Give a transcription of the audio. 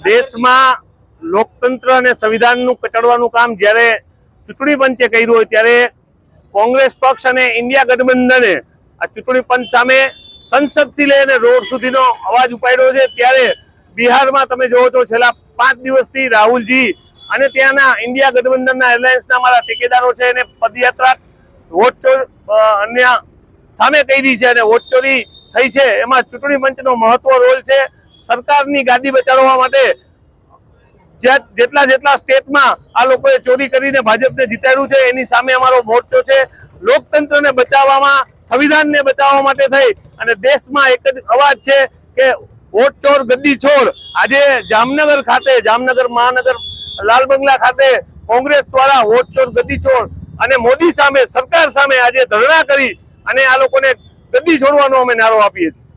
દેશમાં લોકતંત્ર અને સંવિધાનનું કચડવાનું કામ જ્યારે ચૂંટણી પંચે કર્યું હોય ત્યારે કોંગ્રેસ પક્ષ અને ઇન્ડિયા ગઠબંધને આ ચૂંટણી પંચ સામે સંસદથી લઈને રોડ સુધીનો અવાજ ઉપાડ્યો છે। ત્યારે બિહારમાં તમે જોવો છો છેલ્લા 5 દિવસથી રાહુલજી અને ત્યાંના ઇન્ડિયા ગઠબંધનના એલાયન્સના અમારા ઠેકેદારો છે એને પદયાત્રા વોટ અન્ય સામે કરી છે અને વોટ ચોરી થઈ છે। એમાં ચૂંટણી પંચનો મહત્વ રોલ છે। સરકારની ગાદી બચાવવા માટે જેટલા સ્ટેટમાં આ લોકોએ ચોરી કરીને ભાજપને જીતાડ્યું છે એની સામે અમારો મોરચો છે। લોકતંત્રને બચાવવામાં, સંવિધાનને બચાવવા માટે થઈ અને દેશમાં એક જ અવાજ છે કે વોટ ચોર ગદ્દી છોડ। આજે જામનગર ખાતે, જામનગર મહાનગર લાલ બંગલા ખાતે કોંગ્રેસ દ્વારા વોટ ચોર ગદ્દી છોડ અને મોદી સામે, સરકાર સામે આજે ધરણા કરી અને આ લોકોને ગદ્દી છોડવાનો અમે નારો આપીએ છીએ।